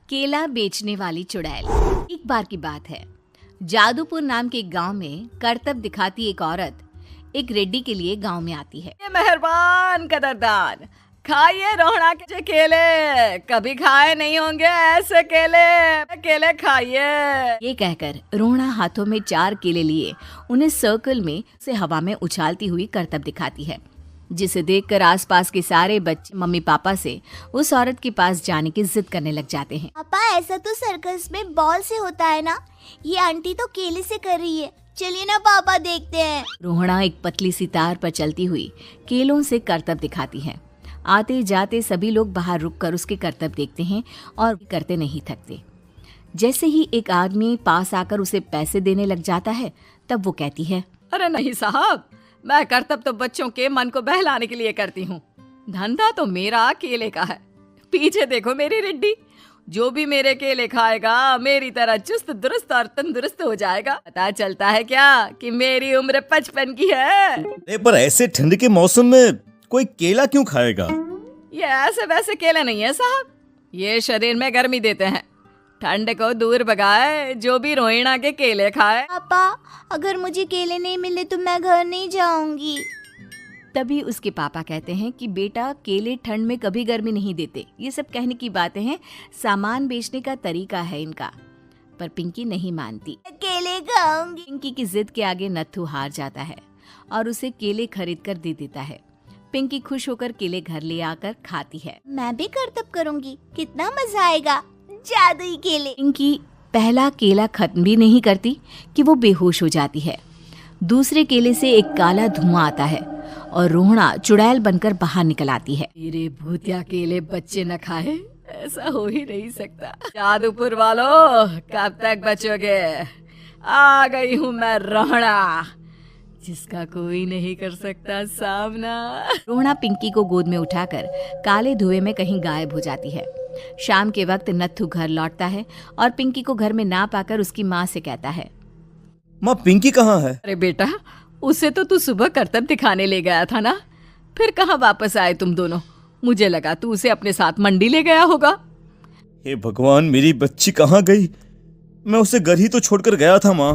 केला बेचने वाली चुड़ैल। एक बार की बात है, जादूपुर नाम के एक गांव में करतब दिखाती एक औरत एक रेड्डी के लिए गांव में आती है। मेहरबान कदरदान, खाइए रोहड़ा के केले, कभी खाए नहीं होंगे ऐसे केले, केले खाइए। ये कहकर रोहड़ा हाथों में 4 केले लिए उन्हें सर्कल में से हवा में उछालती हुई करतब दिखाती है, जिसे देखकर आसपास के सारे बच्चे मम्मी पापा से उस औरत के पास जाने की जिद करने लग जाते हैं। पापा, ऐसा तो सर्कस में बॉल से होता है ना, ये आंटी तो केले से कर रही है, चलिए ना पापा देखते हैं। रोहड़ा एक पतली सी तार पर चलती हुई केलों से करतब दिखाती है। आते जाते सभी लोग बाहर रुककर उसके करतब देखते हैं और करते नहीं थकते। जैसे ही एक आदमी पास आकर उसे पैसे देने लग जाता है, तब वो कहती है, अरे नहीं साहब, मैं करतब तो बच्चों के मन को बहलाने के लिए करती हूँ, धंधा तो मेरा केले का है। पीछे देखो मेरी रिड्डी, जो भी मेरे केले खाएगा मेरी तरह चुस्त दुरुस्त और तंदुरुस्त हो जाएगा। पता चलता है क्या कि मेरी उम्र 55 की है। पर ऐसे ठंड के मौसम में कोई केला क्यों खाएगा? ये ऐसे वैसे केले नहीं है साहब, ये शरीर में गर्मी देते हैं, ठंड को दूर भगाए जो भी रोहिणा के केले खाए। पापा, अगर मुझे केले नहीं मिले तो मैं घर नहीं जाऊंगी। तभी उसके पापा कहते हैं कि बेटा, केले ठंड में कभी गर्मी नहीं देते। ये सब कहने की बातें हैं, सामान बेचने का तरीका है इनका। पर पिंकी नहीं मानती। केले खाऊंगी। पिंकी की जिद के आगे नत्थू हार जाता है और उसे केले खरीद कर दे देता है। पिंकी खुश होकर केले घर ले आकर खाती है। मैं भी करतब करूंगी, कितना मजा आएगा, जादुई केले। पिंकी पहला केला खत्म भी नहीं करती कि वो बेहोश हो जाती है। दूसरे केले से एक काला धुआं आता है और रोहड़ा चुड़ैल बनकर बाहर निकल आती है। मेरे भूतिया केले बच्चे न खाए, ऐसा हो ही नहीं सकता। जादूपुर वालों, कब तक बचोगे? आ गई हूँ मैं रोहड़ा, जिसका कोई नहीं कर सकता सामना। रोहड़ा पिंकी को गोद में उठाकर काले धुएं में कहीं गायब हो जाती है। शाम के वक्त नत्थू घर लौटता है और पिंकी को घर में ना पाकर उसकी माँ से कहता है, माँ पिंकी कहाँ है? अरे बेटा, उसे तो तू सुबह करतब दिखाने ले गया था ना, फिर कहाँ वापस आए तुम दोनों? मुझे लगा तू उसे अपने साथ मंडी ले गया होगा। हे भगवान, मेरी बच्ची कहाँ गई? मैं उसे घर ही तो छोड़कर गया था माँ।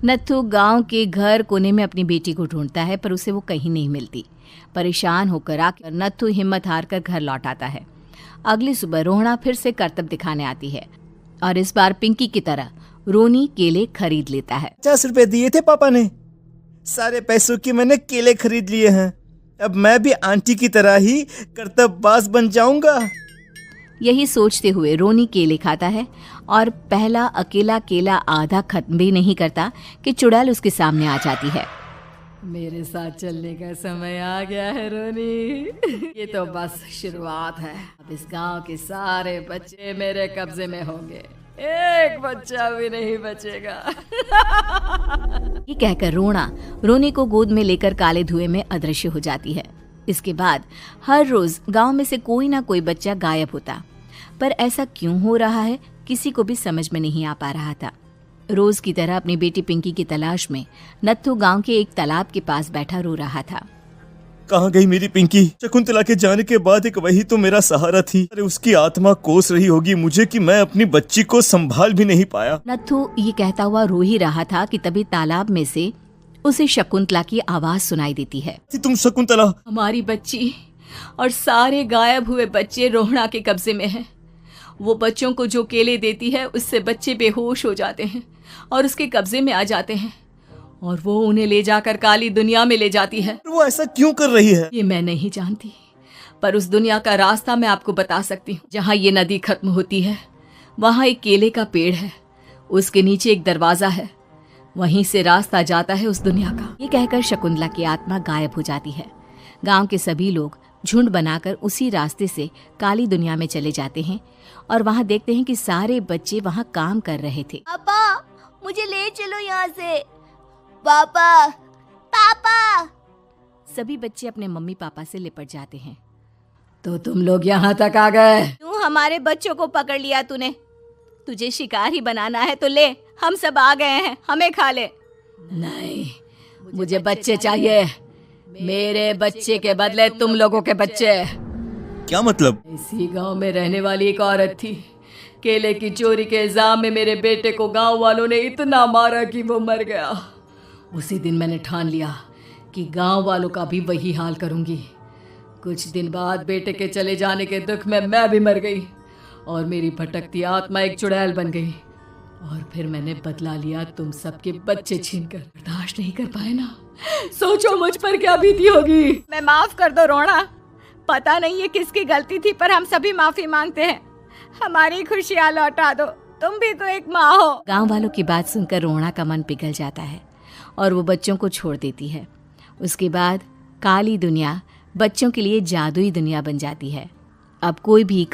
नत्थू गांव के घर कोने में अपनी बेटी को ढूंढता है, पर उसे वो कहीं नहीं मिलती। परेशान होकर आकर नत्थू हिम्मत हार कर घर लौट आता है। अगली सुबह रोहड़ा फिर से करतब दिखाने आती है और इस बार पिंकी की तरह रोनी केले खरीद लेता है। 50 रुपए दिए थे पापा ने, सारे पैसों की मैंने केले खरीद लिए हैं। अब मैं भी आंटी की तरह ही करतबबाज बन जाऊंगा। यही सोचते हुए रोनी केले खाता है और पहला अकेला केला आधा खत्म भी नहीं करता कि चुड़ैल उसके सामने आ जाती है। मेरे साथ चलने का समय आ गया है रोनी, ये तो बस शुरुआत है। अब इस गांव के सारे बच्चे मेरे कब्जे में होंगे, एक बच्चा भी नहीं बचेगा। ये कहकर रोना रोनी को गोद में लेकर काले धुएं में अदृश्य हो जाती है। इसके बाद हर रोज गांव में से कोई ना कोई बच्चा गायब होता, पर ऐसा क्यों हो रहा है किसी को भी समझ में नहीं आ पा रहा था। रोज की तरह अपनी बेटी पिंकी की तलाश में नत्थू गांव के एक तालाब के पास बैठा रो रहा था। कहाँ गई मेरी पिंकी? शकुंतला के जाने के बाद एक वही तो मेरा सहारा थी। अरे उसकी आत्मा कोस रही होगी मुझे कि मैं अपनी बच्ची को संभाल भी नहीं पाया। नत्थू ये कहता हुआ रो ही रहा था कि तभी तालाब में से उसे शकुंतला की आवाज सुनाई देती है। तुम शकुंतला? हमारी बच्ची और सारे गायब हुए बच्चे रोहड़ा के कब्जे में हैं। वो बच्चों को जो केले देती है उससे बच्चे बेहोश हो जाते हैं और उसके कब्जे में आ जाते हैं और वो उन्हें ले जाकर काली दुनिया में ले जाती है। वो ऐसा क्यों कर रही है? ये मैं नहीं जानती, पर उस दुनिया का रास्ता मैं आपको बता सकती हूँ। जहाँ ये नदी खत्म होती है वहाँ एक केले का पेड़ है, उसके नीचे एक दरवाजा है, वहीं से रास्ता जाता है उस दुनिया का। ये कहकर शकुंतला की आत्मा गायब हो जाती है। गांव के सभी लोग झुंड बनाकर उसी रास्ते से काली दुनिया में चले जाते हैं और वहाँ देखते हैं कि सारे बच्चे वहाँ काम कर रहे थे। पापा, मुझे ले चलो यहाँ से। पापा, पापा। सभी बच्चे अपने मम्मी पापा से लिपट जाते हैं। तो तुम लोग यहाँ तक आ गए? तू हमारे बच्चों को पकड़ लिया तूने, तुझे शिकार ही बनाना है तो ले, हम सब आ गए हैं, हमें खा ले। नहीं, मुझे बच्चे चाहिए, मेरे बच्चे के बदले तुम लोगों के बच्चे। क्या मतलब? इसी गांव में रहने वाली एक औरत थी, केले की चोरी के इल्जाम में मेरे बेटे को गांव वालों ने इतना मारा कि वो मर गया। उसी दिन मैंने ठान लिया कि गांव वालों का भी वही हाल करूंगी। कुछ दिन बाद बेटे के चले जाने के दुख में मैं भी मर गई और मेरी भटकती आत्मा एक चुड़ैल बन गई। और फिर मैंने बदला लिया तुम सबके बच्चे छीनकर। बर्दाश्त नहीं कर पाए ना, सोचो मुझ पर क्या बीती होगी। मैं माफ कर दो रोना, पता नहीं ये किसकी गलती थी पर हम सभी माफी मांगते हैं। हमारी खुशियाँ लौटा दो, तुम भी तो एक माँ हो। गांव वालों की बात सुनकर रोना का मन पिघल जाता है और वो बच्चों को छोड़ देती है। उसके बाद काली दुनिया बच्चों के लिए जादुई दुनिया बन जाती है। अब कोई भी